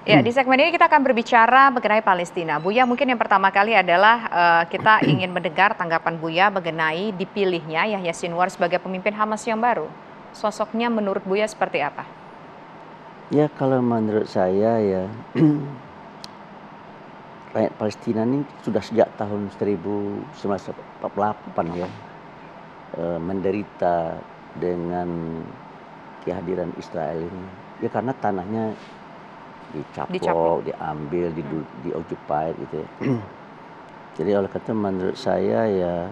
Ya, di segmen ini kita akan berbicara mengenai Palestina. Buya, mungkin yang pertama kali adalah kita ingin mendengar tanggapan Buya mengenai dipilihnya Yahya Sinwar sebagai pemimpin Hamas yang baru. Sosoknya menurut Buya seperti apa? Ya, kalau menurut saya ya, rakyat Palestina ini sudah sejak tahun 1948 ya, menderita dengan kehadiran Israel ini. Ya karena tanahnya dicaplok, diambil, di-occupy gitu ya. Jadi oleh kata menurut saya ya,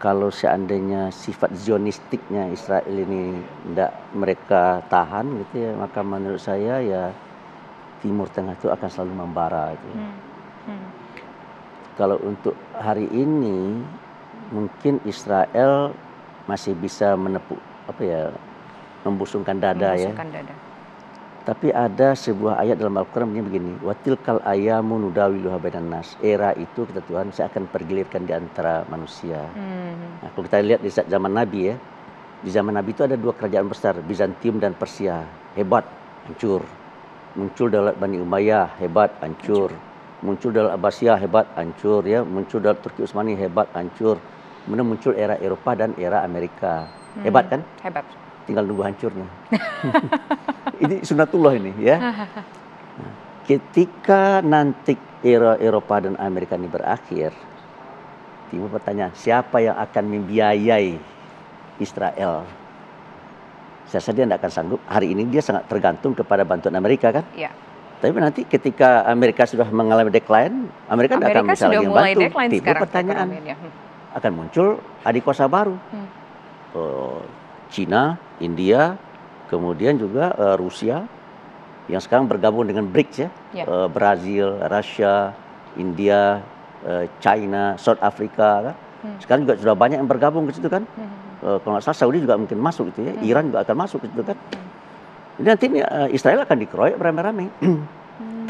kalau seandainya sifat zionistiknya Israel ini tidak mereka tahan gitu ya, maka menurut saya ya Timur Tengah itu akan selalu membara gitu ya. Kalau untuk hari ini mungkin Israel masih bisa menepuk membusungkan dada ya. Tapi ada sebuah ayat dalam Al-Quran begini, watilkal ayamu nudawiluha bainan nas. Era itu kata Tuhan, saya akan pergilirkan di antara manusia. Nah, kalau kita lihat di zaman Nabi ya, di zaman Nabi itu ada dua kerajaan besar, Bizantium dan Persia. Hebat, hancur. Muncul daulat Bani Umayyah, hebat, hancur. Muncul daulat Abbasiyah, hebat, hancur ya. Muncul daulat Turki Utsmani, hebat, hancur. Kemudian muncul era Eropa dan era Amerika. Hebat kan? Hebat. Tinggal nunggu hancurnya. Ini sunatullah ini ya. Nah, ketika nanti era Eropa dan Amerika ini berakhir, timbul pertanyaan, siapa yang akan membiayai Israel? Saya rasa dia tidak akan sanggup. Hari ini dia sangat tergantung kepada bantuan Amerika kan? Ya. Tapi nanti ketika Amerika sudah mengalami decline, Amerika tidak akan bisa lagi membantu. Timbul pertanyaan, akan muncul adik kuasa baru. Cina, India, kemudian juga Rusia yang sekarang bergabung dengan BRICS ya, Brazil, Rusia, India, China, South Africa kan. Sekarang juga sudah banyak yang bergabung ke situ kan. Kalau nggak salah Saudi juga mungkin masuk gitu ya, Iran juga akan masuk ke situ kan. Jadi nanti Israel akan dikeroyok beramai-ramai.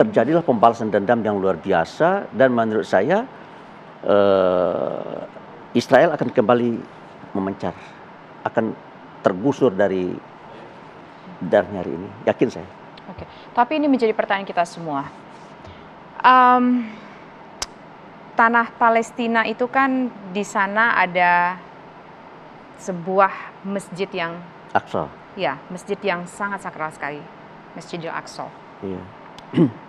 Terjadilah pembalasan dendam yang luar biasa dan menurut saya Israel akan kembali memencar, akan tergusur dari darahnya hari ini, yakin saya. Oke, tapi ini menjadi pertanyaan kita semua. Tanah Palestina itu kan di sana ada sebuah masjid yang Aqsa. Ya, masjid yang sangat sakral sekali, Masjidil Aqsa. Iya.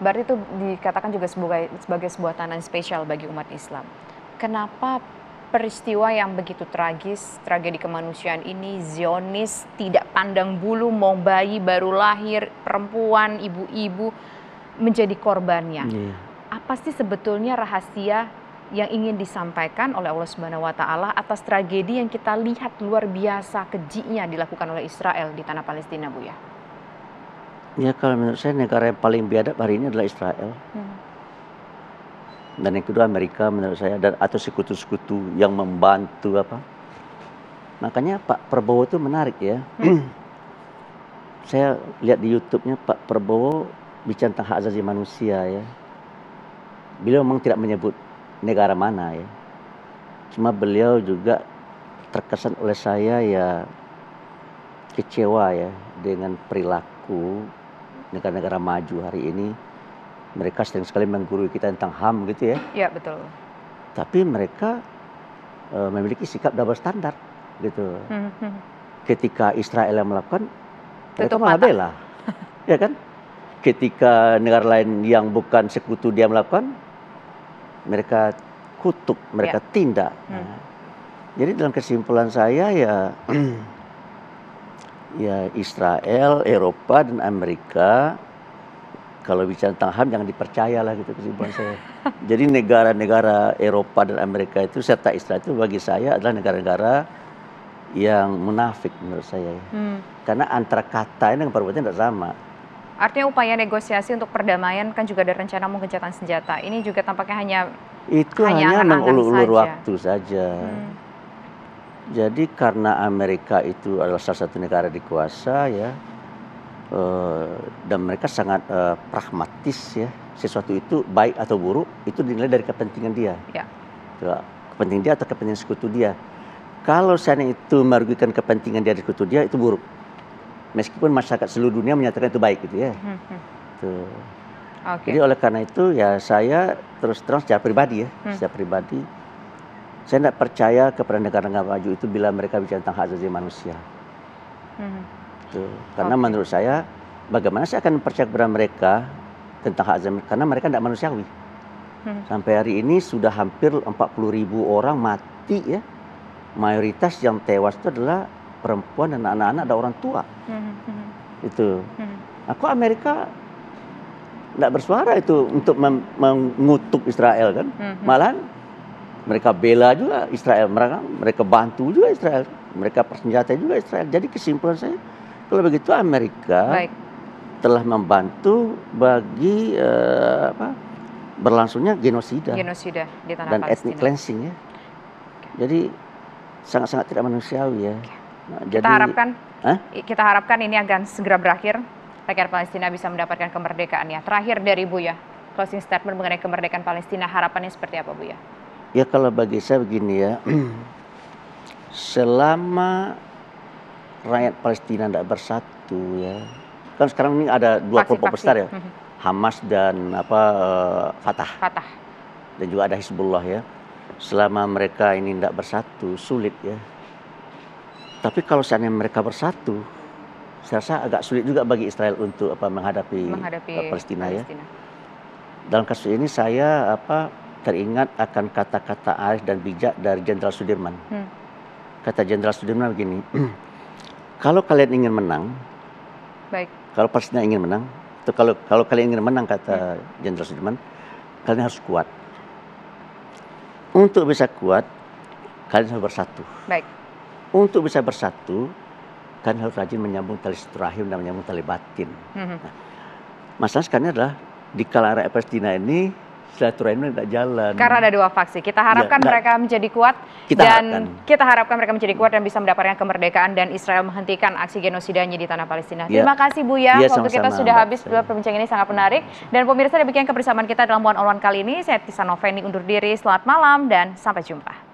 Berarti itu dikatakan juga sebagai sebuah tanah spesial bagi umat Islam. Kenapa peristiwa yang begitu tragis, tragedi kemanusiaan ini, Zionis tidak pandang bulu, mau bayi baru lahir, perempuan, ibu-ibu menjadi korbannya? Apa sih sebetulnya rahasia yang ingin disampaikan oleh Allah Subhanahu wa Ta'ala atas tragedi yang kita lihat luar biasa kejinya dilakukan oleh Israel di tanah Palestina, Buya? Ya, kalau menurut saya negara yang paling biadab hari ini adalah Israel. Dan yang kedua Amerika menurut saya, dan atau sekutu-sekutu yang membantu apa. Makanya Pak Prabowo itu menarik ya. Saya lihat di YouTube-nya Pak Prabowo bicara tentang hak asasi manusia ya. Beliau memang tidak menyebut negara mana ya. Cuma beliau juga terkesan oleh saya ya kecewa ya dengan perilaku negara-negara maju hari ini. Mereka sering sekali menggurui kita tentang HAM gitu ya. Iya, betul. Tapi mereka memiliki sikap double standar gitu. Ketika Israel yang melakukan, mereka malah bela. Ya kan? Ketika negara lain yang bukan sekutu dia melakukan, mereka kutuk, mereka tindak. Jadi dalam kesimpulan saya ya, ya Israel, Eropa dan Amerika kalau bicara tentang HAM jangan dipercayalah gitu kesimpulan saya. Jadi negara-negara Eropa dan Amerika itu serta Israel itu bagi saya adalah negara-negara yang munafik menurut saya. Karena antara kata ini dengan perbuatan tidak sama. Artinya upaya negosiasi untuk perdamaian kan juga ada rencana mau gencatan senjata. Ini juga tampaknya hanya mengulur-ulur waktu saja. Jadi karena Amerika itu adalah salah satu negara dikuasa ya. Dan mereka sangat pragmatis ya, sesuatu itu baik atau buruk itu dinilai dari kepentingan dia, kepentingan dia atau kepentingan sekutu dia. Kalau seandainya itu merugikan kepentingan dia dari sekutu dia, itu buruk, meskipun masyarakat seluruh dunia menyatakan itu baik gitu ya. Gitu. Oke. Jadi oleh karena itu ya saya terus terang secara pribadi ya, secara pribadi saya tidak percaya kepada negara-negara maju itu bila mereka bicara tentang hak asasi manusia. Tuh. Karena menurut saya bagaimana saya akan percaya kepada mereka tentang hak asasi karena mereka tidak manusiawi. Sampai hari ini sudah hampir 40.000 orang mati ya. Mayoritas yang tewas itu adalah perempuan dan anak-anak dan orang tua. Itu. Aku Amerika tidak bersuara itu untuk mengutuk Israel kan. Malahan mereka bela juga Israel, mereka bantu juga Israel, mereka persenjatai juga Israel. Jadi kesimpulan saya kalau begitu Amerika telah membantu bagi berlangsungnya genosida di tanah dan Palestina. ethnic cleansing ya. Jadi sangat-sangat tidak manusiawi ya. Nah, kita harapkan ini akan segera berakhir. Rakyat Palestina bisa mendapatkan kemerdekaannya. Terakhir dari Buya, closing statement mengenai kemerdekaan Palestina, harapannya seperti apa Buya? Ya kalau bagi saya begini ya, selama rakyat Palestina tidak bersatu ya, kan sekarang ini ada dua kelompok besar ya, Hamas dan Fatah, dan juga ada Hizbullah ya. Selama mereka ini tidak bersatu, sulit ya. Tapi kalau seandainya mereka bersatu, saya rasa agak sulit juga bagi Israel untuk menghadapi Palestina ya. Dalam kasus ini saya teringat akan kata-kata arif dan bijak dari Jenderal Sudirman. Kata Jenderal Sudirman begini, kalau kalian ingin menang, kalau Palestina ingin menang, atau kalau kalian ingin menang, kata Jenderal Sudirman, kalian harus kuat. Untuk bisa kuat, kalian harus bersatu. Untuk bisa bersatu, kalian harus rajin menyambung tali silaturahim dan menyambung tali batin. Nah, masalah sekarang adalah di kalangan rakyat Palestina ini silaturahimnya tidak jalan. Karena ada dua faksi. Kita harapkan mereka menjadi kuat kita harapkan mereka menjadi kuat dan bisa mendapatkan kemerdekaan dan Israel menghentikan aksi genosidanya di tanah Palestina. Terima kasih Buya. Waktu kita sudah habis. Perbincangan ini sangat menarik. Dan pemirsa, demikian kebersamaan kita dalam One on One kali ini. Saya Tisa Noveni undur diri. Selamat malam dan sampai jumpa.